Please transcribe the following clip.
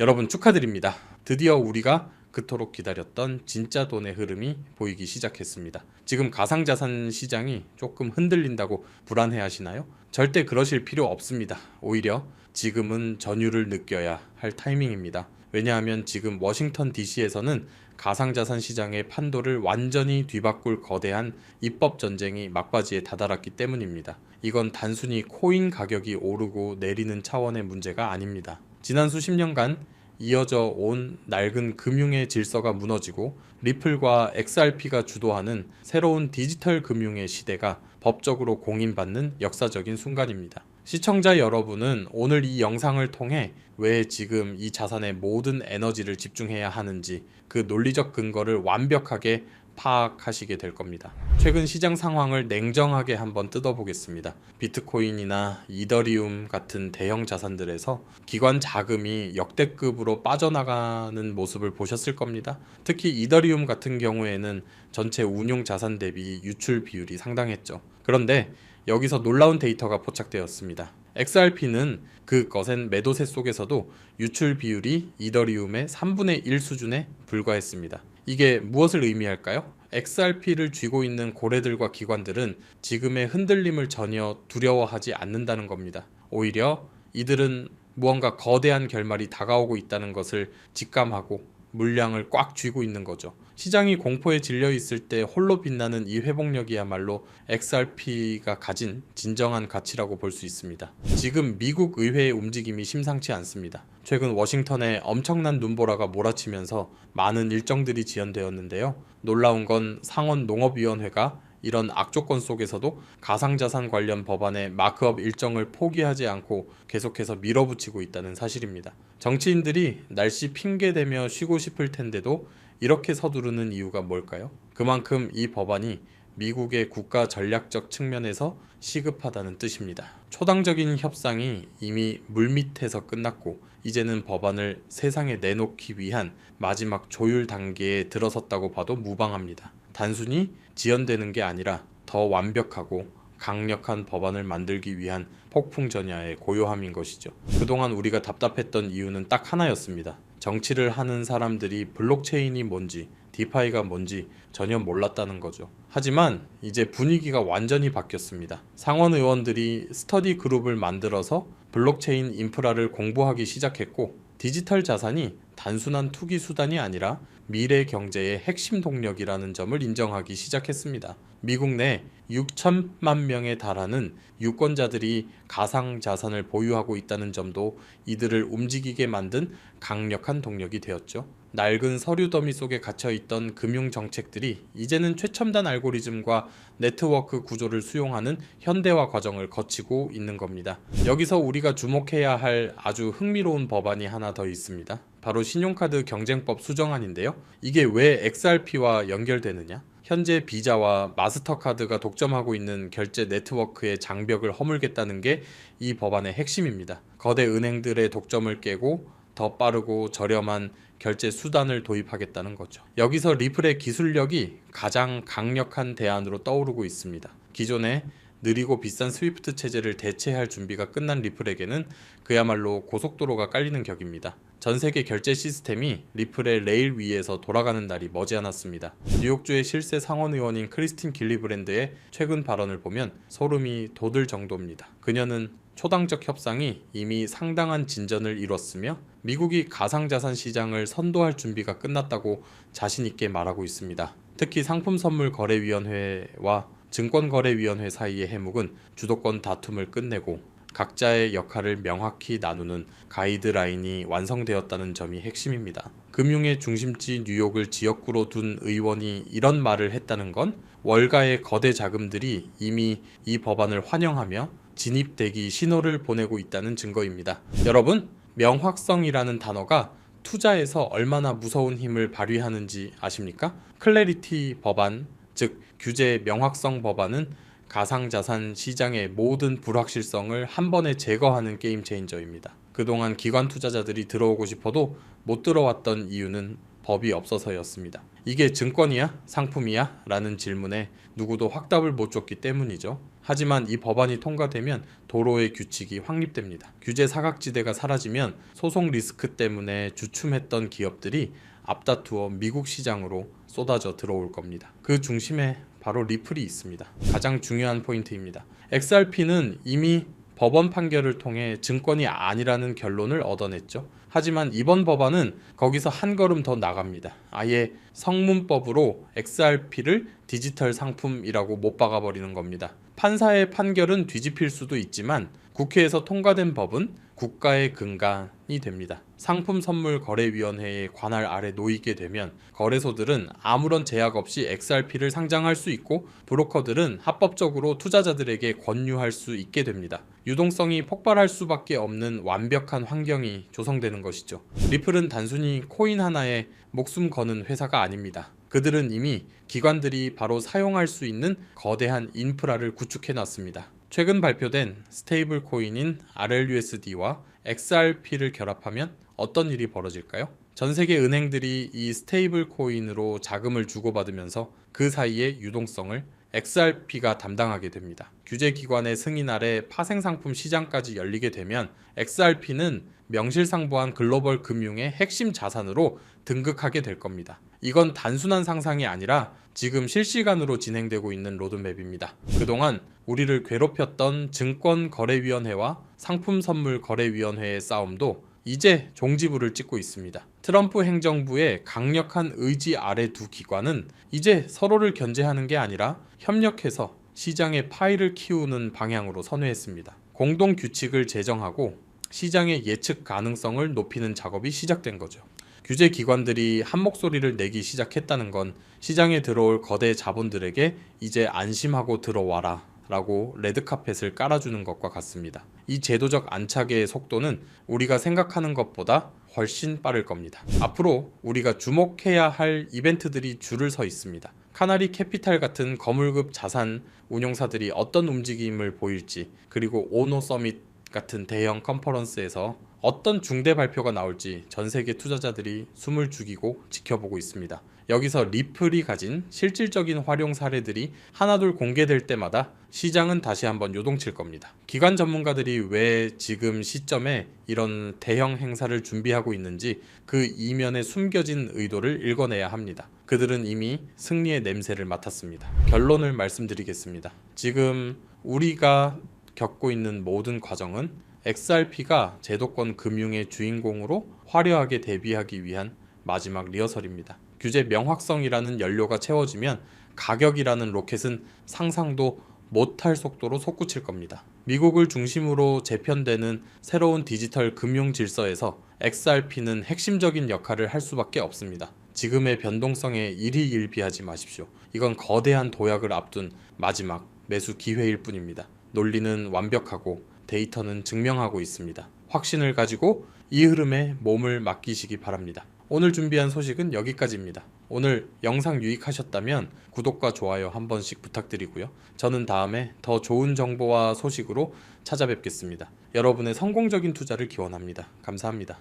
여러분 축하드립니다. 드디어 우리가 그토록 기다렸던 진짜 돈의 흐름이 보이기 시작했습니다. 지금 가상자산 시장이 조금 흔들린다고 불안해하시나요? 절대 그러실 필요 없습니다. 오히려 지금은 전율을 느껴야 할 타이밍입니다. 왜냐하면 지금 워싱턴 DC에서는 가상자산 시장의 판도를 완전히 뒤바꿀 거대한 입법 전쟁이 막바지에 다다랐기 때문입니다. 이건 단순히 코인 가격이 오르고 내리는 차원의 문제가 아닙니다. 지난 수십 년간 이어져 온 낡은 금융의 질서가 무너지고 리플과 XRP가 주도하는 새로운 디지털 금융의 시대가 법적으로 공인받는 역사적인 순간입니다. 시청자 여러분은 오늘 이 영상을 통해 왜 지금 이 자산에 모든 에너지를 집중해야 하는지 그 논리적 근거를 완벽하게 파악하시게 될 겁니다. 최근 시장 상황을 냉정하게 한번 뜯어보겠습니다. 비트코인이나 이더리움 같은 대형 자산들에서 기관 자금이 역대급으로 빠져나가는 모습을 보셨을 겁니다. 특히 이더리움 같은 경우에는 전체 운용 자산 대비 유출 비율이 상당했죠. 그런데 여기서 놀라운 데이터가 포착되었습니다. XRP는 그 거센 매도세 속에서도 유출 비율이 이더리움의 3분의 1 수준에 불과했습니다. 이게 무엇을 의미할까요? XRP를 쥐고 있는 고래들과 기관들은 지금의 흔들림을 전혀 두려워하지 않는다는 겁니다. 오히려 이들은 무언가 거대한 결말이 다가오고 있다는 것을 직감하고 물량을 꽉 쥐고 있는 거죠. 시장이 공포에 질려 있을 때 홀로 빛나는 이 회복력이야말로 XRP가 가진 진정한 가치라고 볼 수 있습니다. 지금 미국 의회의 움직임이 심상치 않습니다. 최근 워싱턴에 엄청난 눈보라가 몰아치면서 많은 일정들이 지연되었는데요. 놀라운 건 상원 농업위원회가 이런 악조건 속에서도 가상자산 관련 법안의 마크업 일정을 포기하지 않고 계속해서 밀어붙이고 있다는 사실입니다. 정치인들이 날씨 핑계대며 쉬고 싶을 텐데도 이렇게 서두르는 이유가 뭘까요? 그만큼 이 법안이 미국의 국가 전략적 측면에서 시급하다는 뜻입니다. 초당적인 협상이 이미 물밑에서 끝났고 이제는 법안을 세상에 내놓기 위한 마지막 조율 단계에 들어섰다고 봐도 무방합니다. 단순히 지연되는 게 아니라 더 완벽하고 강력한 법안을 만들기 위한 폭풍전야의 고요함인 것이죠. 그동안 우리가 답답했던 이유는 딱 하나였습니다. 정치를 하는 사람들이 블록체인이 뭔지, 디파이가 뭔지 전혀 몰랐다는 거죠. 하지만 이제 분위기가 완전히 바뀌었습니다. 상원 의원들이 스터디 그룹을 만들어서 블록체인 인프라를 공부하기 시작했고 디지털 자산이 단순한 투기 수단이 아니라 미래 경제의 핵심 동력이라는 점을 인정하기 시작했습니다. 미국 내 6천만 명에 달하는 유권자들이 가상 자산을 보유하고 있다는 점도 이들을 움직이게 만든 강력한 동력이 되었죠. 낡은 서류 더미 속에 갇혀있던 금융 정책들이 이제는 최첨단 알고리즘과 네트워크 구조를 수용하는 현대화 과정을 거치고 있는 겁니다. 여기서 우리가 주목해야 할 아주 흥미로운 법안이 하나 더 있습니다. 바로 신용카드 경쟁법 수정안인데요. 이게 왜 XRP와 연결되느냐? 현재 비자와 마스터카드가 독점하고 있는 결제 네트워크의 장벽을 허물겠다는 게 이 법안의 핵심입니다. 거대 은행들의 독점을 깨고 더 빠르고 저렴한 결제 수단을 도입하겠다는 거죠. 여기서 리플의 기술력이 가장 강력한 대안으로 떠오르고 있습니다. 기존의 느리고 비싼 스위프트 체제를 대체할 준비가 끝난 리플에게는 그야말로 고속도로가 깔리는 격입니다. 전 세계 결제 시스템이 리플의 레일 위에서 돌아가는 날이 머지않았습니다. 뉴욕주의 실세 상원 의원인 크리스틴 길리브랜드의 최근 발언을 보면 소름이 돋을 정도입니다. 그녀는 초당적 협상이 이미 상당한 진전을 이뤘으며 미국이 가상자산 시장을 선도할 준비가 끝났다고 자신있게 말하고 있습니다. 특히 상품선물거래위원회와 증권거래위원회 사이의 해묵은 주도권 다툼을 끝내고 각자의 역할을 명확히 나누는 가이드라인이 완성되었다는 점이 핵심입니다. 금융의 중심지 뉴욕을 지역구로 둔 의원이 이런 말을 했다는 건 월가의 거대 자금들이 이미 이 법안을 환영하며 진입대기 신호를 보내고 있다는 증거입니다. 여러분, 명확성이라는 단어가 투자에서 얼마나 무서운 힘을 발휘하는지 아십니까? 클래리티 법안, 즉 규제 명확성 법안은 가상자산 시장의 모든 불확실성을 한 번에 제거하는 게임 체인저입니다. 그동안 기관 투자자들이 들어오고 싶어도 못 들어왔던 이유는 법이 없어서였습니다. 이게 증권이야? 상품이야? 라는 질문에 누구도 확답을 못 줬기 때문이죠. 하지만 이 법안이 통과되면 도로의 규칙이 확립됩니다. 규제 사각지대가 사라지면 소송 리스크 때문에 주춤했던 기업들이 앞다투어 미국 시장으로 쏟아져 들어올 겁니다. 그 중심에 바로 리플이 있습니다. 가장 중요한 포인트입니다. XRP는 이미 법원 판결을 통해 증권이 아니라는 결론을 얻어냈죠. 하지만 이번 법안은 거기서 한 걸음 더 나갑니다. 아예 성문법으로 XRP를 디지털 상품이라고 못 박아버리는 겁니다. 판사의 판결은 뒤집힐 수도 있지만 국회에서 통과된 법은 국가의 근간이 됩니다. 상품선물거래위원회의 관할 아래 놓이게 되면 거래소들은 아무런 제약 없이 XRP를 상장할 수 있고 브로커들은 합법적으로 투자자들에게 권유할 수 있게 됩니다. 유동성이 폭발할 수밖에 없는 완벽한 환경이 조성되는 것이죠. 리플은 단순히 코인 하나에 목숨 거는 회사가 아닙니다. 그들은 이미 기관들이 바로 사용할 수 있는 거대한 인프라를 구축해 놨습니다. 최근 발표된 스테이블 코인인 RLUSD와 XRP를 결합하면 어떤 일이 벌어질까요? 전 세계 은행들이 이 스테이블 코인으로 자금을 주고받으면서 그 사이의 유동성을 XRP가 담당하게 됩니다. 규제기관의 승인 아래 파생상품 시장까지 열리게 되면 XRP는 명실상부한 글로벌 금융의 핵심 자산으로 등극하게 될 겁니다. 이건 단순한 상상이 아니라 지금 실시간으로 진행되고 있는 로드맵입니다. 그동안 우리를 괴롭혔던 증권거래위원회와 상품선물거래위원회의 싸움도 이제 종지부를 찍고 있습니다. 트럼프 행정부의 강력한 의지 아래 두 기관은 이제 서로를 견제하는 게 아니라 협력해서 시장의 파이를 키우는 방향으로 선회했습니다. 공동 규칙을 제정하고 시장의 예측 가능성을 높이는 작업이 시작된 거죠. 규제 기관들이 한 목소리를 내기 시작했다는 건 시장에 들어올 거대 자본들에게 이제 안심하고 들어와라 라고 레드카펫을 깔아주는 것과 같습니다. 이 제도적 안착의 속도는 우리가 생각하는 것보다 훨씬 빠를 겁니다. 앞으로 우리가 주목해야 할 이벤트들이 줄을 서 있습니다. 카나리 캐피탈 같은 거물급 자산 운용사들이 어떤 움직임을 보일지, 그리고 오노 서밋 같은 대형 컨퍼런스에서 어떤 중대 발표가 나올지 전 세계 투자자들이 숨을 죽이고 지켜보고 있습니다. 여기서 리플이 가진 실질적인 활용 사례들이 하나둘 공개될 때마다 시장은 다시 한번 요동칠 겁니다. 기관 전문가들이 왜 지금 시점에 이런 대형 행사를 준비하고 있는지 그 이면에 숨겨진 의도를 읽어내야 합니다. 그들은 이미 승리의 냄새를 맡았습니다. 결론을 말씀드리겠습니다. 지금 우리가 겪고 있는 모든 과정은 XRP가 제도권 금융의 주인공으로 화려하게 데뷔하기 위한 마지막 리허설입니다. 규제 명확성이라는 연료가 채워지면 가격이라는 로켓은 상상도 못할 속도로 솟구칠 겁니다. 미국을 중심으로 재편되는 새로운 디지털 금융 질서에서 XRP는 핵심적인 역할을 할 수밖에 없습니다. 지금의 변동성에 일희일비하지 마십시오. 이건 거대한 도약을 앞둔 마지막 매수 기회일 뿐입니다. 논리는 완벽하고 데이터는 증명하고 있습니다. 확신을 가지고 이 흐름에 몸을 맡기시기 바랍니다. 오늘 준비한 소식은 여기까지입니다. 오늘 영상 유익하셨다면 구독과 좋아요 한 번씩 부탁드리고요. 저는 다음에 더 좋은 정보와 소식으로 찾아뵙겠습니다. 여러분의 성공적인 투자를 기원합니다. 감사합니다.